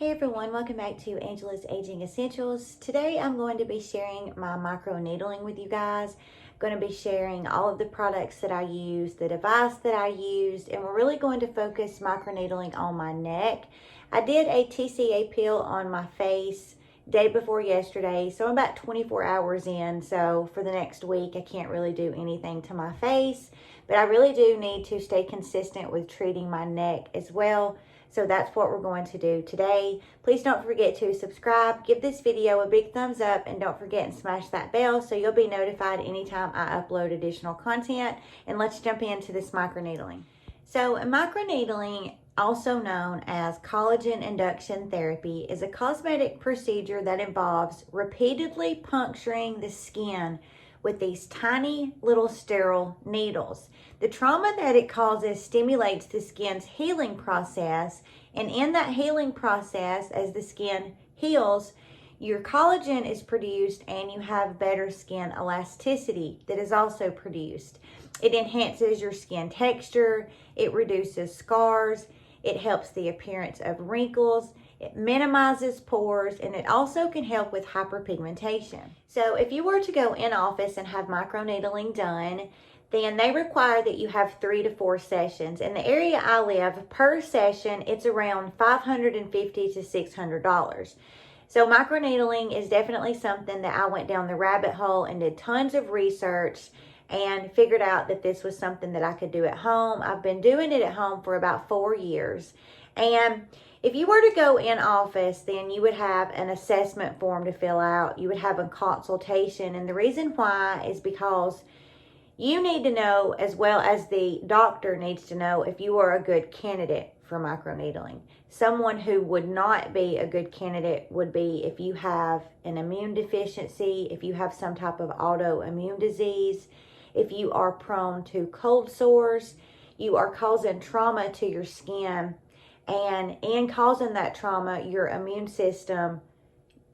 Hey everyone, welcome back to Angela's Aging Essentials. Today I'm going to be sharing my micro needling with you guys. I'm going to be sharing all of the products that I use, the device that I used, and we're really going to focus micro needling on my neck. I did a TCA peel on my face day before yesterday, so I'm about 24 hours in, so for the next week I can't really do anything to my face, but I really do need to stay consistent with treating my neck as well. So that's what we're going to do today. Please don't forget to subscribe, give this video a big thumbs up, and don't forget and smash that bell so you'll be notified anytime I upload additional content. And let's jump into this microneedling. So microneedling, also known as collagen induction therapy, is a cosmetic procedure that involves repeatedly puncturing the skin with these tiny little sterile needles. The trauma that it causes stimulates the skin's healing process, and in that healing process, as the skin heals, your collagen is produced and you have better skin elasticity that is also produced. It enhances your skin texture, it reduces scars, it helps the appearance of wrinkles, it minimizes pores, and it also can help with hyperpigmentation. So if you were to go in office and have microneedling done, then they require that you have 3 to 4 sessions. In the area I live, per session, it's around $550 to $600. So microneedling is definitely something that I went down the rabbit hole and did tons of research and figured out that this was something that I could do at home. I've been doing it at home for about 4 years. And if you were to go in office, then you would have an assessment form to fill out. You would have a consultation. And the reason why is because you need to know, as well as the doctor needs to know, if you are a good candidate for microneedling. Someone who would not be a good candidate would be if you have an immune deficiency, if you have some type of autoimmune disease, if you are prone to cold sores, you are causing trauma to your skin, and in causing that trauma, your immune system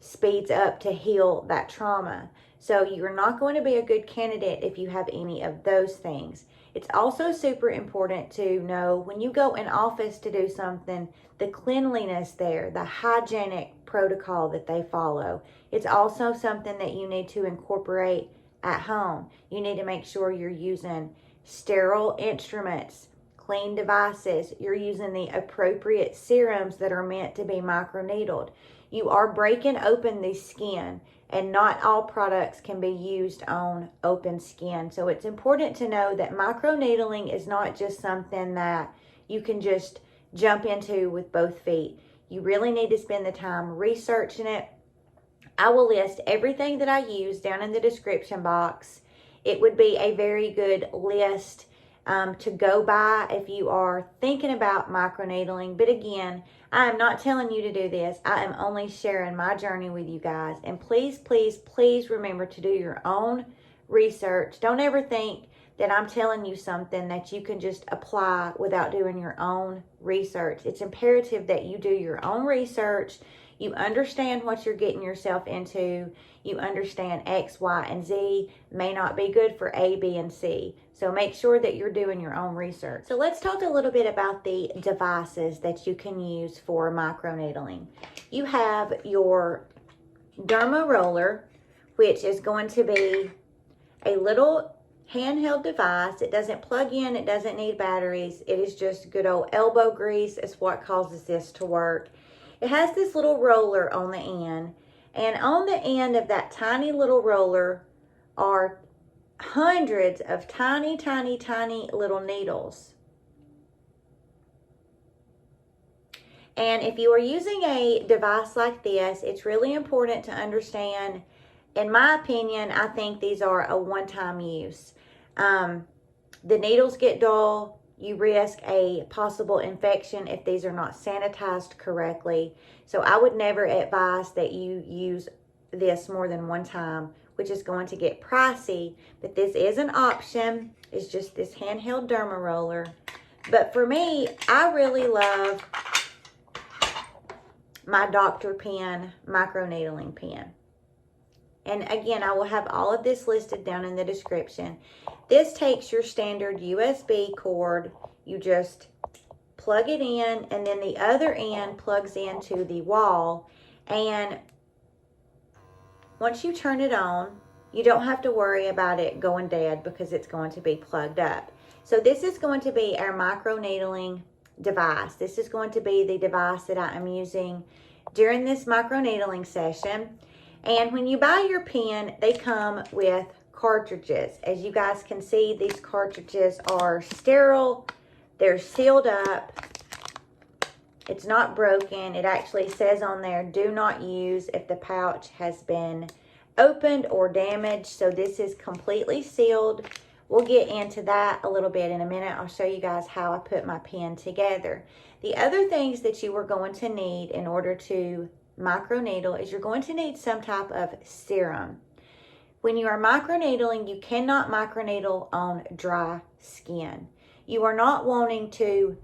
speeds up to heal that trauma. So you're not going to be a good candidate if you have any of those things. It's also super important to know when you go in office to do something, the cleanliness there, the hygienic protocol that they follow. It's also something that you need to incorporate at home. You need to make sure you're using sterile instruments, clean devices. You're using the appropriate serums that are meant to be microneedled. You are breaking open the skin, and not all products can be used on open skin. So it's important to know that microneedling is not just something that you can just jump into with both feet. You really need to spend the time researching it. I will list everything that I use down in the description box. It would be a very good list to go by if you are thinking about microneedling. But again, I am not telling you to do this. I am only sharing my journey with you guys. And please, please, please remember to do your own research. Don't ever think that I'm telling you something that you can just apply without doing your own research. It's imperative that you do your own research. You understand what you're getting yourself into. You understand X, Y, and Z may not be good for A, B, and C. So make sure that you're doing your own research. So let's talk a little bit about the devices that you can use for microneedling. You have your derma roller, which is going to be a little handheld device. It doesn't plug in. It doesn't need batteries. It is just good old elbow grease. It's what causes this to work. It has this little roller on the end, and on the end of that tiny little roller are hundreds of tiny, tiny, tiny little needles. And if you are using a device like this, it's really important to understand, in my opinion, I think these are a one-time use. The needles get dull. You risk a possible infection if these are not sanitized correctly. So I would never advise that you use this more than one time, which is going to get pricey. But this is an option. It's just this handheld derma roller. But for me, I really love my Dr. Pen microneedling pen. And again, I will have all of this listed down in the description. This takes your standard USB cord. You just plug it in, and then the other end plugs into the wall. And once you turn it on, you don't have to worry about it going dead because it's going to be plugged up. So this is going to be our microneedling device. This is going to be the device that I am using during this microneedling session. And when you buy your pen, they come with cartridges. As you guys can see, these cartridges are sterile. They're sealed up. It's not broken. It actually says on there, do not use if the pouch has been opened or damaged. So this is completely sealed. We'll get into that a little bit in a minute. I'll show you guys how I put my pen together. The other things that you are going to need in order to microneedle is you're going to need some type of serum. When you are microneedling, you cannot microneedle on dry skin. You are not wanting to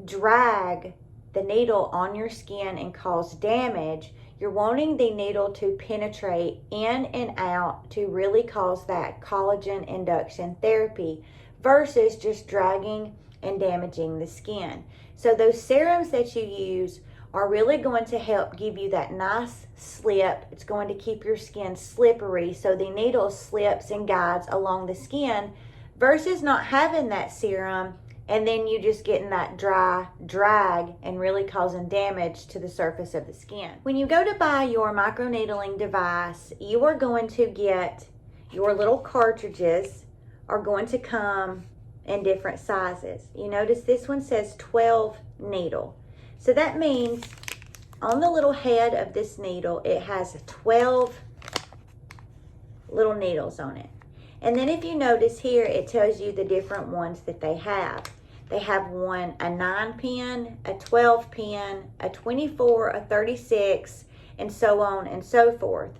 drag the needle on your skin and cause damage. You're wanting the needle to penetrate in and out to really cause that collagen induction therapy versus just dragging and damaging the skin. So those serums that you use are really going to help give you that nice slip. It's going to keep your skin slippery so the needle slips and guides along the skin versus not having that serum and then you just getting that dry drag and really causing damage to the surface of the skin. When you go to buy your microneedling device, you are going to get your little cartridges are going to come in different sizes. You notice this one says 12 needle. So that means on the little head of this needle, it has 12 little needles on it. And then if you notice here, it tells you the different ones that they have. They have one, a 9 pin, a 12 pin, a 24, a 36, and so on and so forth.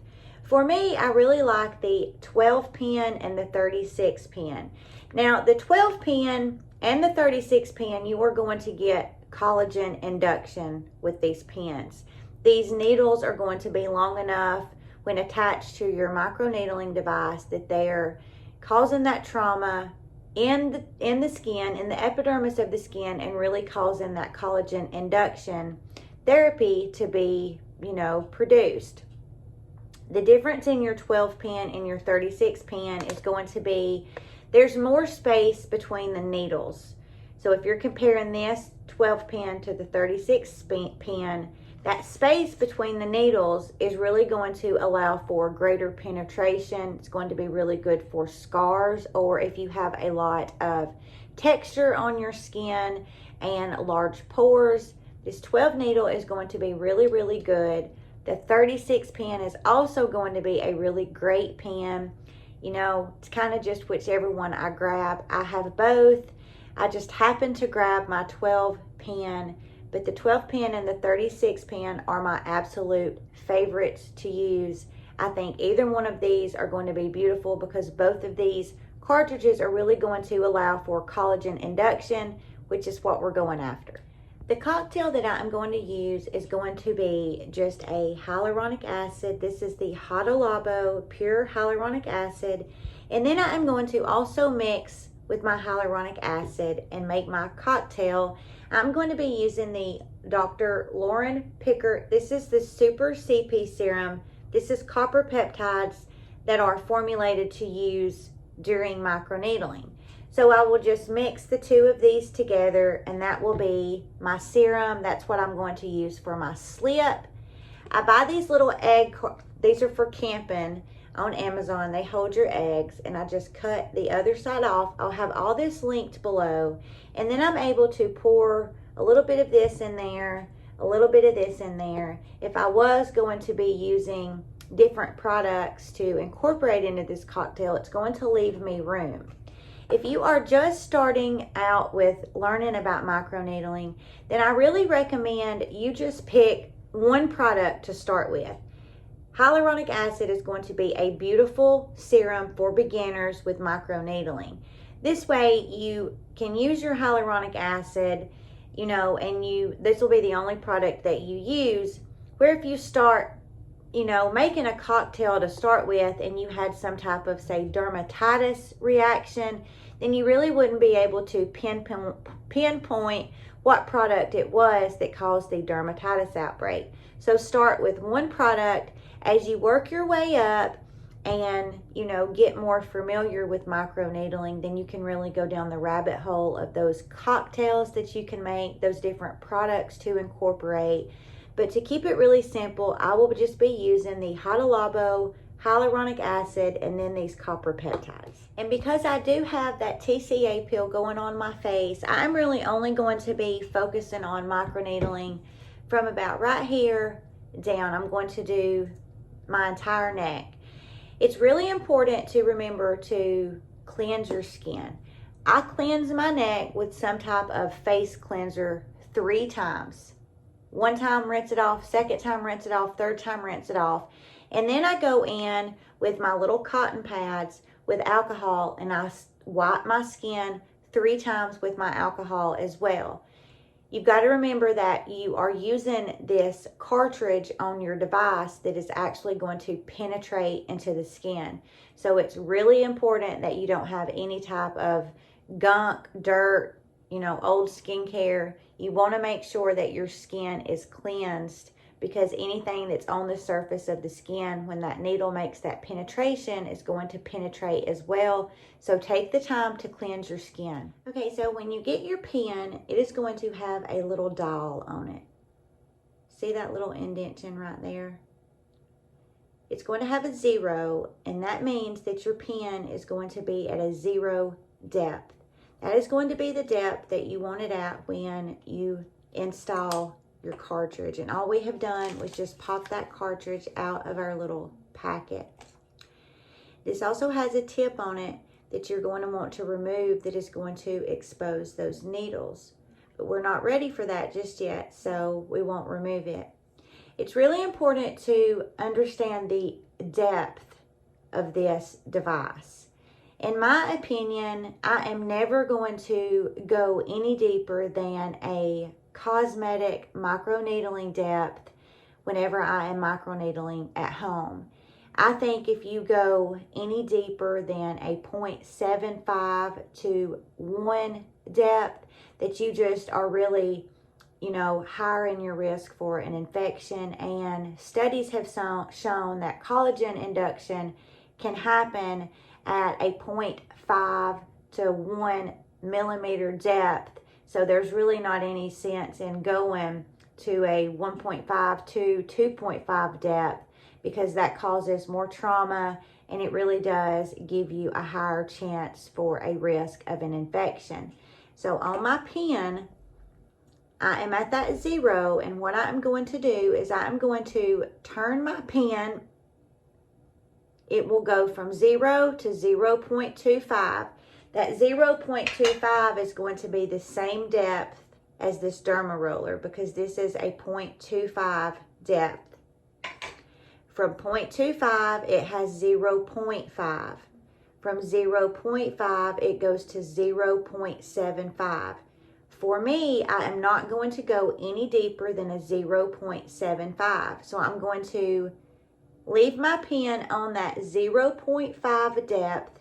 For me, I really like the 12 pin and the 36 pin. Now, the 12 pin and the 36 pin, you are going to get collagen induction with these pins. These needles are going to be long enough when attached to your microneedling device that they're causing that trauma in the skin, in the epidermis of the skin, and really causing that collagen induction therapy to be, produced. The difference in your 12 pin and your 36 pin is going to be there's more space between the needles. So if you're comparing this 12 pin to the 36 pin, that space between the needles is really going to allow for greater penetration. It's going to be really good for scars, or if you have a lot of texture on your skin and large pores. This 12 needle is going to be really, really good. The 36 pin is also going to be a really great pen. It's kind of just whichever one I grab. I have both. I just happen to grab my 12 pin, but the 12 pin and the 36 pin are my absolute favorites to use. I think either one of these are going to be beautiful because both of these cartridges are really going to allow for collagen induction, which is what we're going after. The cocktail that I'm going to use is going to be just a hyaluronic acid. This is the Hada Labo pure hyaluronic acid. And then I am going to also mix with my hyaluronic acid and make my cocktail. I'm going to be using the Dr. Lauren Pickert. This is the Super CP Serum. This is copper peptides that are formulated to use during microneedling. So I will just mix the two of these together, and that will be my serum. That's what I'm going to use for my slip. I buy these little these are for camping on Amazon. They hold your eggs, and I just cut the other side off. I'll have all this linked below, and then I'm able to pour a little bit of this in there, a little bit of this in there. If I was going to be using different products to incorporate into this cocktail, it's going to leave me room. If you are just starting out with learning about microneedling, then I really recommend you just pick one product to start with. Hyaluronic acid is going to be a beautiful serum for beginners with microneedling. This way you can use your hyaluronic acid, and this will be the only product that you use, where if you start, making a cocktail to start with and you had some type of, say, dermatitis reaction, then you really wouldn't be able to pinpoint what product it was that caused the dermatitis outbreak. So start with one product. As you work your way up and, you know, get more familiar with microneedling, then you can really go down the rabbit hole of those cocktails that you can make, those different products to incorporate. But to keep it really simple, I will just be using the Hydrolabo, hyaluronic acid, and then these copper peptides. And because I do have that TCA peel going on my face, I'm really only going to be focusing on microneedling from about right here down. I'm going to do my entire neck. It's really important to remember to cleanse your skin. I cleanse my neck with some type of face cleanser 3 times. One time, rinse it off. Second time, rinse it off. Third time, rinse it off. And then I go in with my little cotton pads with alcohol, and I wipe my skin 3 times with my alcohol as well. You've got to remember that you are using this cartridge on your device that is actually going to penetrate into the skin. So it's really important that you don't have any type of gunk, dirt, you know, old skincare. You want to make sure that your skin is cleansed, because anything that's on the surface of the skin, when that needle makes that penetration, is going to penetrate as well. So take the time to cleanse your skin. Okay, so when you get your pen, it is going to have a little dial on it. See that little indentation right there? It's going to have a 0, and that means that your pen is going to be at a 0 depth. That is going to be the depth that you want it at when you install your cartridge. And all we have done was just pop that cartridge out of our little packet. This also has a tip on it that you're going to want to remove that is going to expose those needles. But we're not ready for that just yet, so we won't remove it. It's really important to understand the depth of this device. In my opinion, I am never going to go any deeper than a cosmetic microneedling depth whenever I am microneedling at home. I think if you go any deeper than a 0.75 to 1 depth, that you just are really, you know, higher in your risk for an infection. And studies have shown that collagen induction can happen at a 0.5 to 1 millimeter depth. So there's really not any sense in going to a 1.5 to 2.5 depth, because that causes more trauma, and it really does give you a higher chance for a risk of an infection. So on my pen, I am at that 0, and what I'm going to do is I'm going to turn my pen. It will go from 0 to 0.25. That 0.25 is going to be the same depth as this derma roller, because this is a 0.25 depth. From 0.25, it has 0.5. From 0.5, it goes to 0.75. For me, I am not going to go any deeper than a 0.75. So I'm going to leave my pen on that 0.5 depth,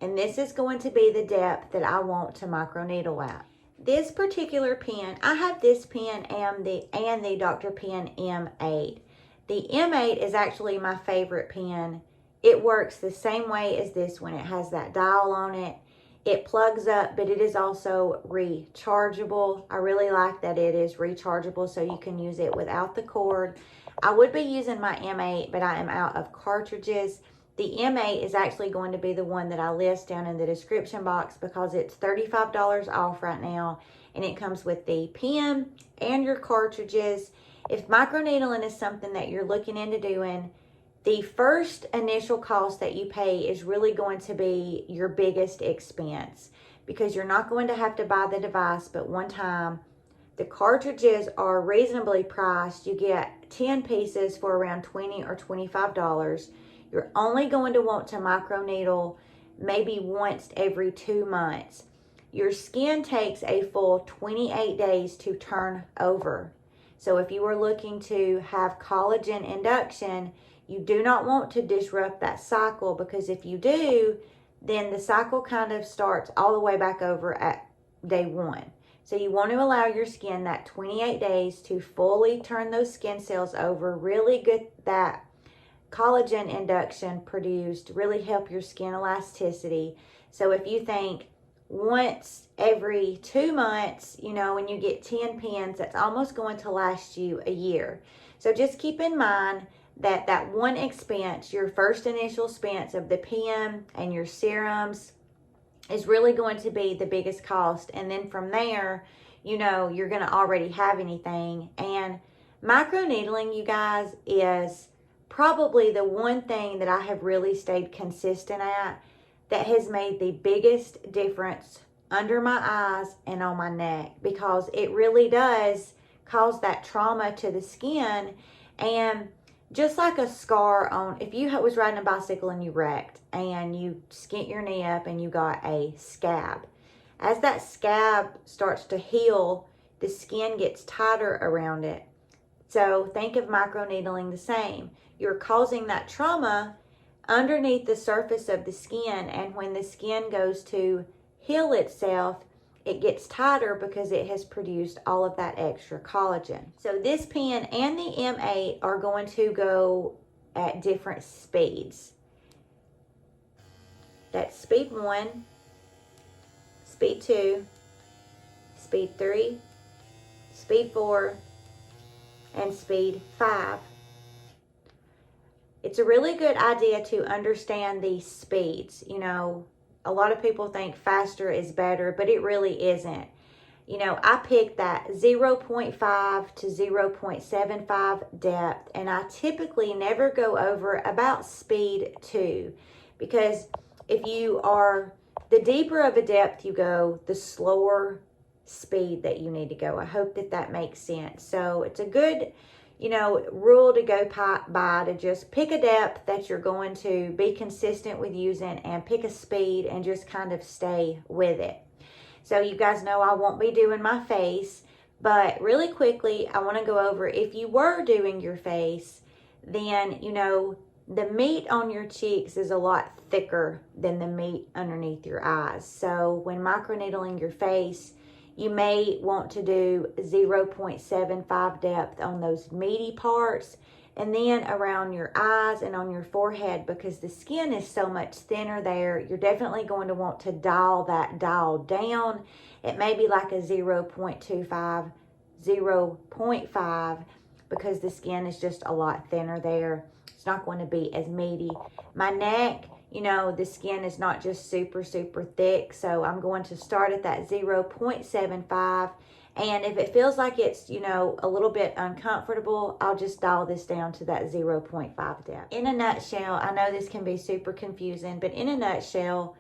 and this is going to be the depth that I want to microneedle at. This particular pen, I have this pen and the Dr. Pen M8. The M8 is actually my favorite pen. It works the same way as this one. It has that dial on it. It plugs up, but it is also rechargeable. I really like that it is rechargeable, so you can use it without the cord. I would be using my M8, but I am out of cartridges. The M8 is actually going to be the one that I list down in the description box, because it's $35 off right now, and it comes with the pen and your cartridges. If microneedling is something that you're looking into doing, the first initial cost that you pay is really going to be your biggest expense, because you're not going to have to buy the device but one time. The cartridges are reasonably priced. You get 10 pieces for around $20 or $25. You're only going to want to microneedle maybe once every 2 months. Your skin takes a full 28 days to turn over. So if you are looking to have collagen induction, you do not want to disrupt that cycle, because if you do, then the cycle kind of starts all the way back over at day 1. So you want to allow your skin that 28 days to fully turn those skin cells over, really get that collagen induction produced, really help your skin elasticity. So if you think once every 2 months, you know, when you get 10 pins, that's almost going to last you a year. So just keep in mind that that one expense, your first initial expense of the pin and your serums, is really going to be the biggest cost. And then from there, you know, you're going to already have anything. And microneedling, you guys, is probably the one thing that I have really stayed consistent at that has made the biggest difference under my eyes and on my neck, because it really does cause that trauma to the skin. And just like a scar on, if you was riding a bicycle and you wrecked and you skint your knee up and you got a scab, as that scab starts to heal, the skin gets tighter around it. So think of microneedling the same. You're causing that trauma underneath the surface of the skin, and when the skin goes to heal itself, it gets tighter because it has produced all of that extra collagen. So this pen and the M8 are going to go at different speeds. That's speed 1, speed 2, speed 3, speed 4, and speed 5. It's a really good idea to understand these speeds. You know, a lot of people think faster is better, but it really isn't. You know, I picked that 0.5 to 0.75 depth, and I typically never go over about speed 2, because if you are, the deeper of a depth you go, the slower speed that you need to go. I hope that that makes sense. So it's a good, you know, rule to go by, to just pick a depth that you're going to be consistent with using, and pick a speed and just kind of stay with it. So you guys know I won't be doing my face, but really quickly, I want to go over, if you were doing your face, then, you know, the meat on your cheeks is a lot thicker than the meat underneath your eyes. So when microneedling your face, you may want to do 0.75 depth on those meaty parts, and then around your eyes and on your forehead, because the skin is so much thinner there, you're definitely going to want to dial that dial down. It may be like a 0.25, 0.5, because the skin is just a lot thinner there. It's not going to be as meaty. My neck, you know, the skin is not just super, super thick. So I'm going to start at that 0.75. And if it feels like it's, you know, a little bit uncomfortable, I'll just dial this down to that 0.5 depth. In a nutshell, I know this can be super confusing, but in a nutshell,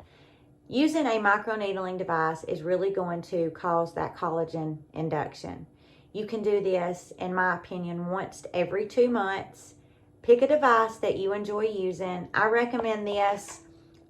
using a microneedling device is really going to cause that collagen induction. You can do this, in my opinion, once every 2 months. Pick a device that you enjoy using. I recommend this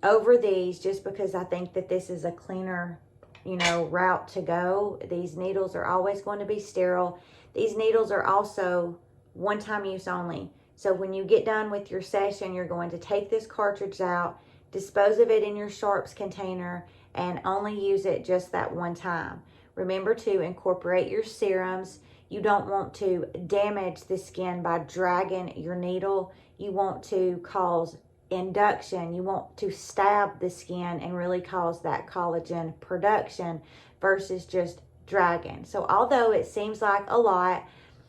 over these just because I think that this is a cleaner, you know, route to go. These needles are always going to be sterile. These needles are also one-time use only. So when you get done with your session, you're going to take this cartridge out, dispose of it in your sharps container, and only use it just that one time. Remember to incorporate your serums. You don't want to damage the skin by dragging your needle. You want to cause induction. You want to stab the skin and really cause that collagen production versus just dragging. So although it seems like a lot,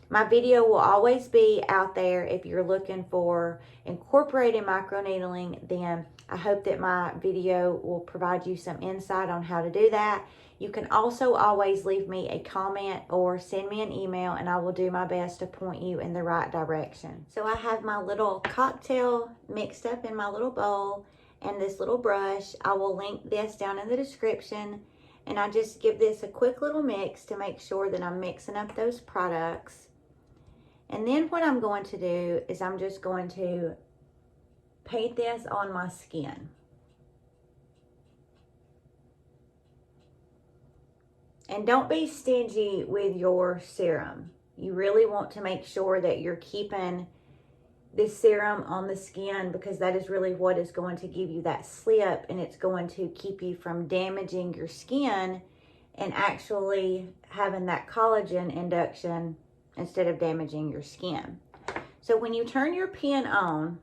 my video will always be out there. If you're looking for incorporating microneedling, then I hope that my video will provide you some insight on how to do that. You can also always leave me a comment or send me an email, and I will do my best to point you in the right direction. So I have my little cocktail mixed up in my little bowl and this little brush. I will link this down in the description, and I just give this a quick little mix to make sure that I'm mixing up those products. And then what I'm going to do is I'm just going to paint this on my skin. And don't be stingy with your serum. You really want to make sure that you're keeping this serum on the skin, because that is really what is going to give you that slip, and it's going to keep you from damaging your skin and actually having that collagen induction instead of damaging your skin. So when you turn your pen on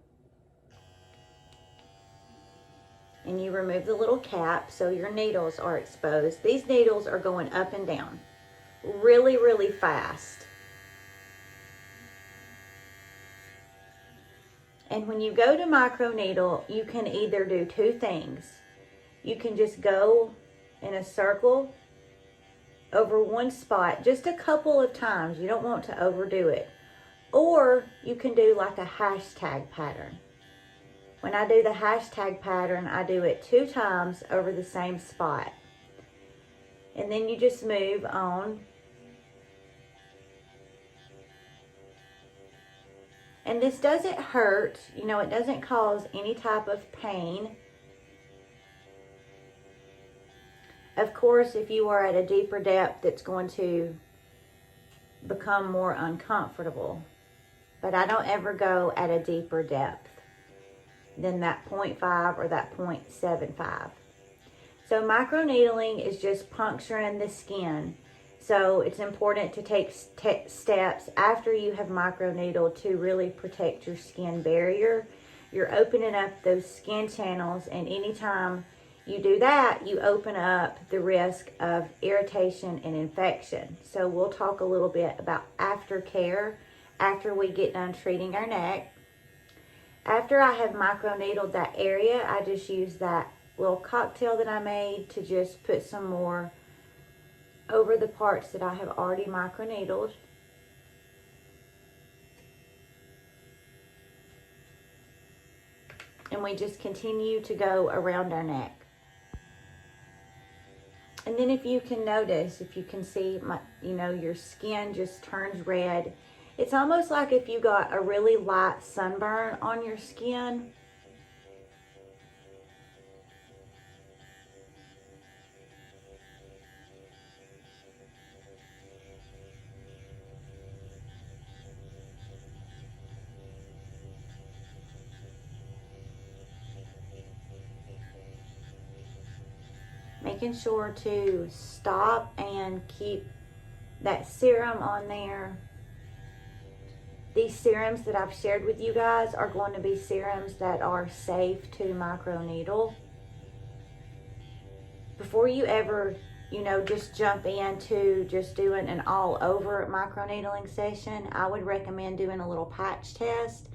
and you remove the little cap so your needles are exposed, these needles are going up and down really, really fast. And when you go to microneedle, you can either do two things. You can just go in a circle over one spot just a couple of times. You don't want to overdo it. Or you can do like a hashtag pattern. When I do the hashtag pattern, I do it 2 times over the same spot. And then you just move on. And this doesn't hurt, you know, it doesn't cause any type of pain. Of course, if you are at a deeper depth, it's going to become more uncomfortable. But I don't ever go at a deeper depth than that 0.5 or that 0.75. So microneedling is just puncturing the skin. So it's important to take steps after you have microneedled to really protect your skin barrier. You're opening up those skin channels, and anytime you do that, you open up the risk of irritation and infection. So we'll talk a little bit about aftercare after we get done treating our neck. After I have microneedled that area, I just use that little cocktail that I made to just put some more over the parts that I have already microneedled. And we just continue to go around our neck. And then if you can notice, if you can see, your skin just turns red. It's almost like if you got a really light sunburn on your skin. Making sure to stop and keep that serum on there. These serums that I've shared with you guys are going to be serums that are safe to microneedle. Before you ever, just jump into just doing an all over microneedling session, I would recommend doing a little patch test.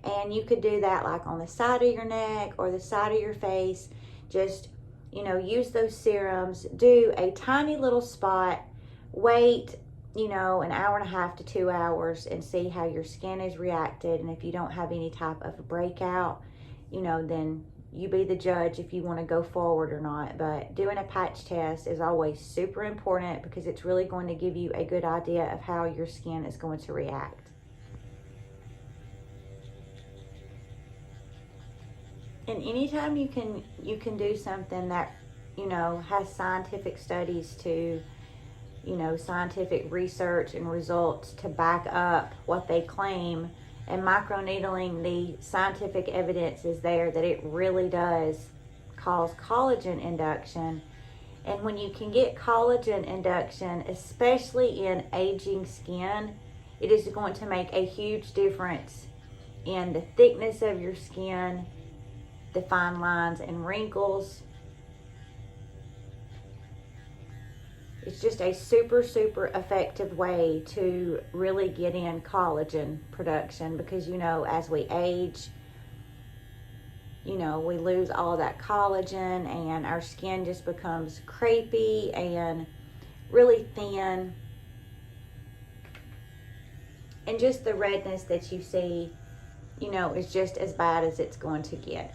And you could do that like on the side of your neck or the side of your face. Just use those serums, do a tiny little spot, wait, an hour and a half to 2 hours and see how your skin is reacted. And if you don't have any type of breakout, then you be the judge if you want to go forward or not. But doing a patch test is always super important because it's really going to give you a good idea of how your skin is going to react. And anytime you can do something that, has scientific studies to, scientific research and results to back up what they claim, and microneedling, the scientific evidence is there that it really does cause collagen induction. And when you can get collagen induction, especially in aging skin, it is going to make a huge difference in the thickness of your skin, the fine lines and wrinkles. It's just a super, super effective way to really get in collagen production because, as we age, we lose all that collagen and our skin just becomes crepey and really thin. And just the redness that you see, is just as bad as it's going to get.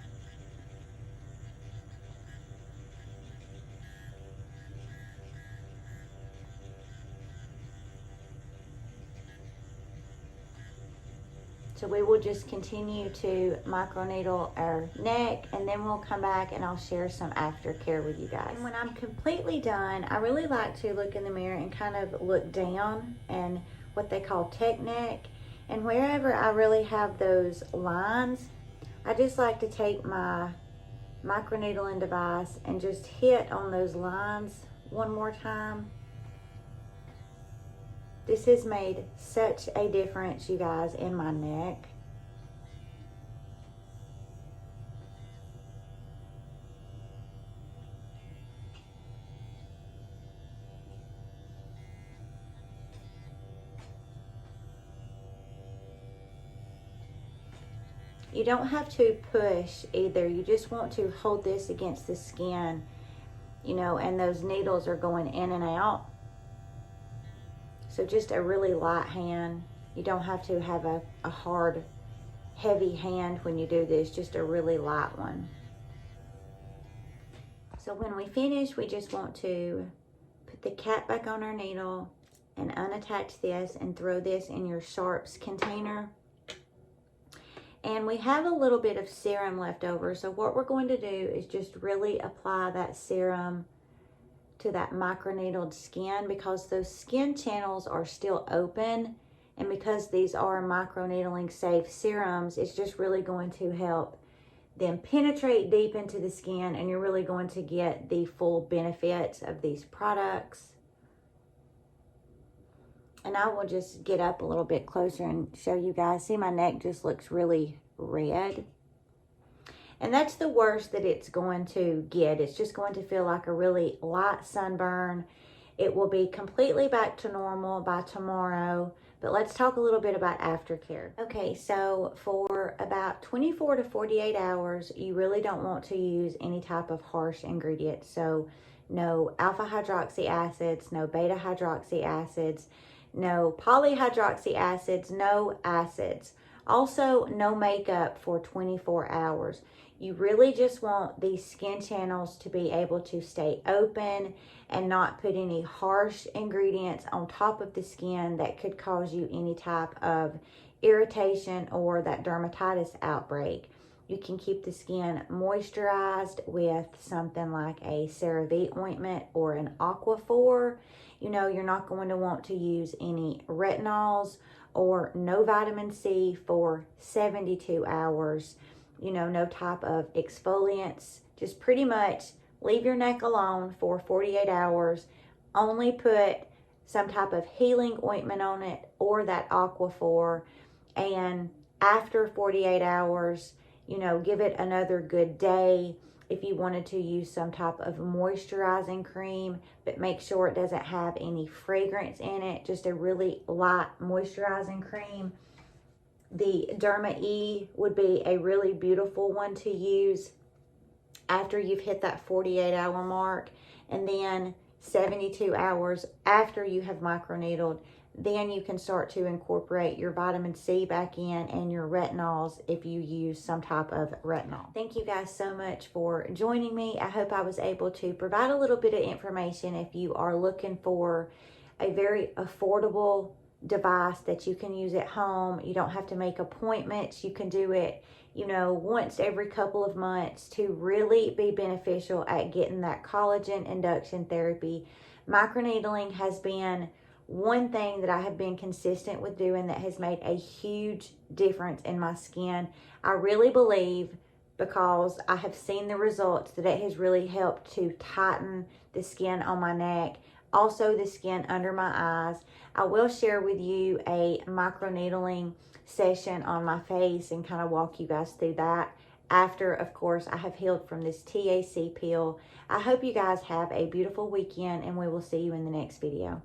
So we will just continue to microneedle our neck, and then we'll come back and I'll share some aftercare with you guys. And when I'm completely done, I really like to look in the mirror and kind of look down and what they call tech neck. And wherever I really have those lines, I just like to take my microneedling device and just hit on those lines one more time. This has made such a difference, you guys, in my neck. You don't have to push either. You just want to hold this against the skin, you know, and those needles are going in and out. So just a really light hand. You don't have to have a hard, heavy hand when you do this, just a really light one. So when we finish, we just want to put the cap back on our needle and unattach this and throw this in your sharps container. And we have a little bit of serum left over. So what we're going to do is just really apply that serum to that microneedled skin, because those skin channels are still open, and because these are microneedling safe serums, it's just really going to help them penetrate deep into the skin, and you're really going to get the full benefits of these products. And I will just get up a little bit closer and show you guys. See, my neck just looks really red. And that's the worst that it's going to get. It's just going to feel like a really light sunburn. It will be completely back to normal by tomorrow. But let's talk a little bit about aftercare. Okay, so for about 24 to 48 hours, you really don't want to use any type of harsh ingredients. So no alpha hydroxy acids, no beta hydroxy acids, no polyhydroxy acids, no acids. Also, no makeup for 24 hours. You really just want these skin channels to be able to stay open and not put any harsh ingredients on top of the skin that could cause you any type of irritation or that dermatitis outbreak. You can keep the skin moisturized with something like a CeraVe ointment or an Aquaphor. You know, you're not going to want to use any retinols or no vitamin C for 72 hours. You know, no type of exfoliants. Just pretty much leave your neck alone for 48 hours. Only put some type of healing ointment on it or that Aquaphor. And after 48 hours, you know, give it another good day. If you wanted to use some type of moisturizing cream, but make sure it doesn't have any fragrance in it, just a really light moisturizing cream. The Derma E would be a really beautiful one to use after you've hit that 48-hour mark. And then 72 hours after you have microneedled, then you can start to incorporate your vitamin C back in and your retinols if you use some type of retinol. Thank you guys so much for joining me. I hope I was able to provide a little bit of information if you are looking for a very affordable device that you can use at home. You don't have to make appointments. You can do it, you know, once every couple of months to really be beneficial at getting that collagen induction therapy. Microneedling has been one thing that I have been consistent with doing that has made a huge difference in my skin. I really believe, because I have seen the results, that it has really helped to tighten the skin on my neck, also the skin under my eyes. I will share with you a microneedling session on my face and kind of walk you guys through that after, of course, I have healed from this TAC pill. I hope you guys have a beautiful weekend, and we will see you in the next video.